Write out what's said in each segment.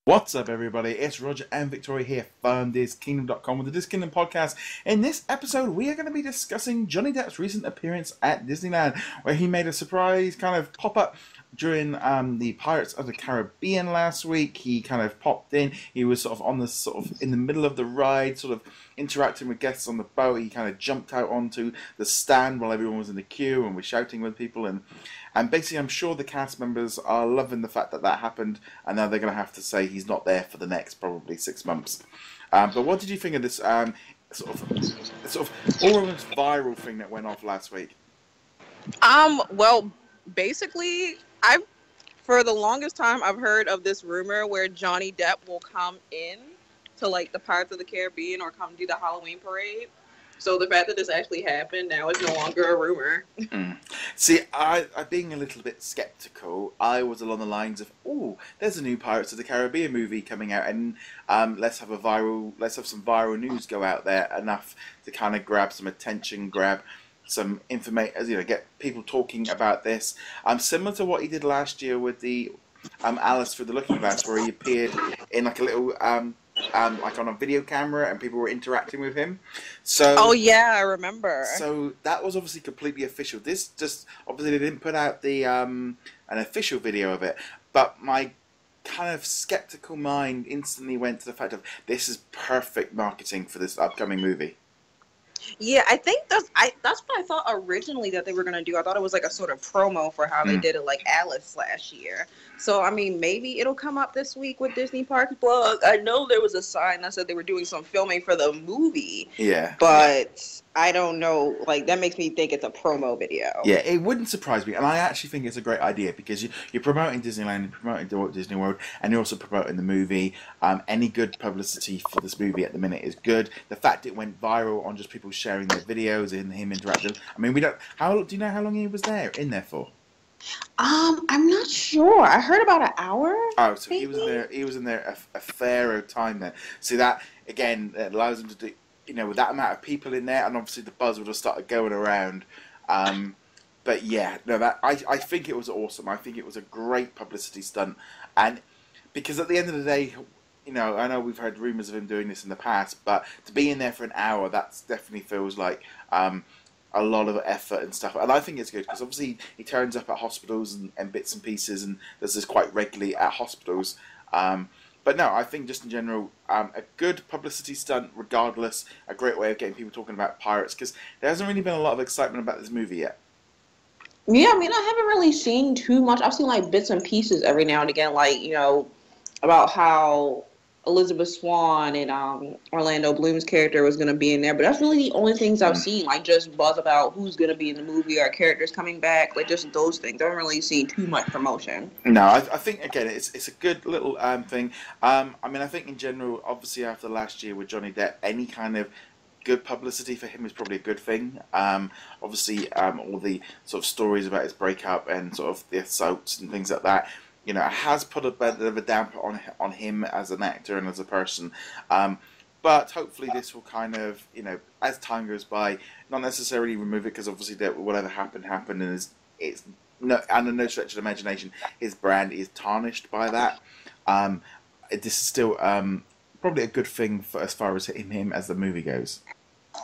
What's up, everybody? It's Roger and Victoria here from DisKingdom.com with the DisKingdom podcast. In this episode, we are going to be discussing Johnny Depp's recent appearance at Disneyland, where he made a surprise kind of pop-up during the Pirates of the Caribbean last week. He kind of popped in. He was sort of in the middle of the ride, sort of interacting with guests on the boat. He kind of jumped out onto the stand while everyone was in the queue and was shouting with people. And basically, I'm sure the cast members are loving the fact that that happened, and now they're going to have to say he's not there for the next probably 6 months. But what did you think of this sort of almost viral thing that went off last week? Well, basically, for the longest time I've heard of this rumor where Johnny Depp will come in to like the Pirates of the Caribbean or come do the Halloween parade. So the fact that this actually happened now is no longer a rumor. See, I being a little bit skeptical, I was along the lines of, oh, there's a new Pirates of the Caribbean movie coming out, and let's have some viral news go out there enough to kind of grab some attention, grab some information, get people talking about this. Similar to what he did last year with the Alice Through the Looking Glass, where he appeared in like a little like on a video camera, and people were interacting with him. So, oh yeah, I remember. So that was obviously completely official. This just obviously they didn't put out the an official video of it, but my kind of skeptical mind instantly went to the fact of this is perfect marketing for this upcoming movie. Yeah, I think that's what I thought originally that they were going to do. I thought it was like a sort of promo for how they did it like Alice last year. So, I mean, maybe it'll come up this week with Disney Parks blog. I know there was a sign that said they were doing some filming for the movie. Yeah. But I don't know. Like, that makes me think it's a promo video. Yeah, it wouldn't surprise me. And I actually think it's a great idea because you're promoting Disneyland, you're promoting the Walt Disney World, and you're also promoting the movie. Any good publicity for this movie at the minute is good. The fact it went viral on just people sharing their videos and him interacting. I mean, do you know how long he was in there for? I'm not sure. I heard about an hour. Oh, so maybe? he was in there a fair time there. See, that again, it allows him to do, with that amount of people in there, and obviously the buzz would have started going around. But yeah, no, I think it was awesome. I think it was a great publicity stunt, and because at the end of the day, I know we've heard rumors of him doing this in the past, but to be in there for an hour, that definitely feels like a lot of effort and stuff. And I think it's good because obviously he turns up at hospitals and bits and pieces, and does this quite regularly at hospitals. But no, I think just in general, a good publicity stunt regardless, a great way of getting people talking about pirates, because there hasn't really been a lot of excitement about this movie yet. Yeah, I mean, I haven't really seen too much. I've seen like bits and pieces every now and again, like, about how Elizabeth Swann and Orlando Bloom's character was going to be in there, but that's really the only things I've seen, like just buzz about who's going to be in the movie or characters coming back, like just those things. I haven't really seen too much promotion. No, I think again it's a good little thing. I mean, I think in general, obviously after last year with Johnny Depp, any kind of good publicity for him is probably a good thing. Obviously, all the sort of stories about his breakup and sort of the assaults and things like that, it has put a bit of a damper on him as an actor and as a person. But hopefully this will kind of, as time goes by, not necessarily remove it, because obviously whatever happened, and it's under no stretch of imagination, his brand is tarnished by that. This is still probably a good thing for as far as him as the movie goes.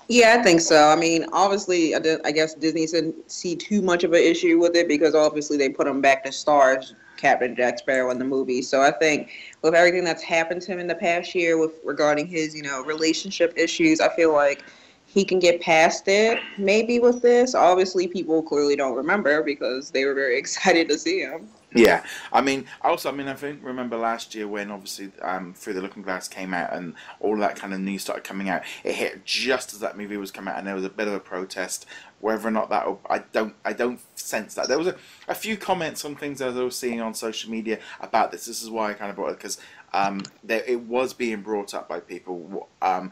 Yeah, I think so. I mean, obviously, I guess Disney didn't see too much of an issue with it because obviously they put him back to star as Captain Jack Sparrow in the movie. So I think with everything that's happened to him in the past year regarding his, relationship issues, I feel like he can get past it maybe with this. Obviously, people clearly don't remember because they were very excited to see him. Yeah, I remember last year when obviously Through the Looking Glass came out and all of that kind of news started coming out. It hit just as that movie was coming out, and there was a bit of a protest. Whether or not I don't sense that. There was a few comments on things that I was seeing on social media about this. This is why I kind of brought it, because it was being brought up by people on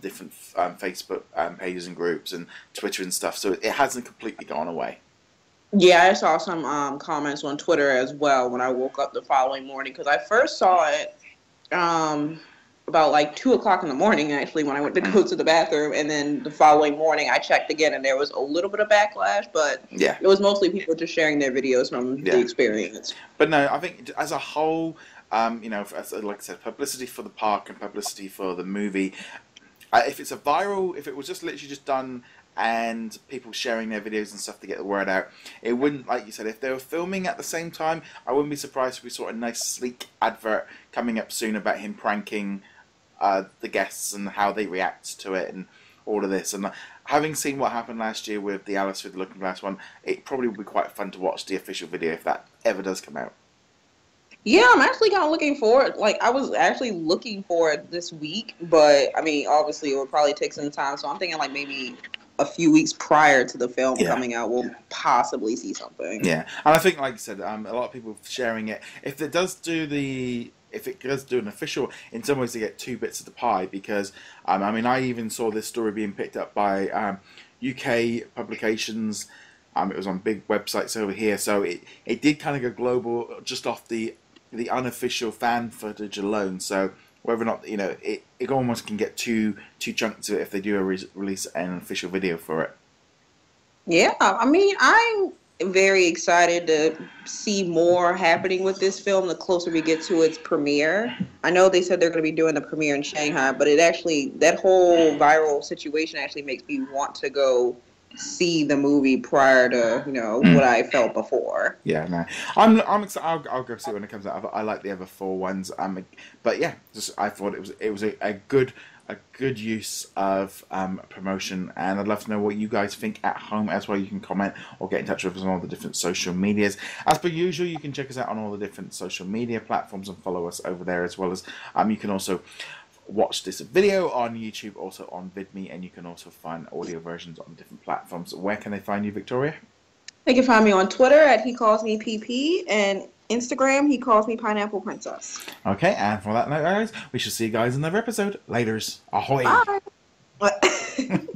different Facebook pages and groups and Twitter and stuff. So it hasn't completely gone away. Yeah, I saw some comments on Twitter as well when I woke up the following morning, because I first saw it about like 2 o'clock in the morning, actually, when I went to go to the bathroom, and then the following morning I checked again, and there was a little bit of backlash, but it was mostly people just sharing their videos from the experience. But no, I think as a whole, like I said, publicity for the park and publicity for the movie. If it's if it was just literally just done and people sharing their videos and stuff to get the word out, it wouldn't, like you said, if they were filming at the same time, I wouldn't be surprised if we saw a nice sleek advert coming up soon about him pranking the guests and how they react to it and all of this. And having seen what happened last year with the Alice with the Looking Glass one, it probably would be quite fun to watch the official video if that ever does come out. Yeah, I'm actually kind of looking forward. Like, I was actually looking for it this week, but I mean, obviously, it would probably take some time. So I'm thinking like maybe a few weeks prior to the film coming out, we'll possibly see something. Yeah, and I think, like you said, a lot of people sharing it. If it does do an official, in some ways they get two bits of the pie because, I mean, I even saw this story being picked up by UK publications. It was on big websites over here, so it did kind of go global just off the unofficial fan footage alone. So whether or not, it almost can get two chunks of it if they do release an official video for it. Yeah, I mean, I'm very excited to see more happening with this film the closer we get to its premiere. I know they said they're going to be doing the premiere in Shanghai, but that whole viral situation actually makes me want to go see the movie prior to what I felt before. Yeah, no, I'm excited. I'll go see it when it comes out. I like the other four ones. But yeah, I thought it was a good use of promotion, and I'd love to know what you guys think at home as well. You can comment or get in touch with us on all the different social medias. As per usual, you can check us out on all the different social media platforms and follow us over there, as well as you can also watch this video on YouTube, also on VidMe, and you can also find audio versions on different platforms. Where can they find you, Victoria? They can find me on Twitter at He Calls Me PP, and Instagram, He Calls Me Pineapple Princess. Okay, and for that note, guys, we shall see you guys in another episode. Laters. Ahoy. Bye.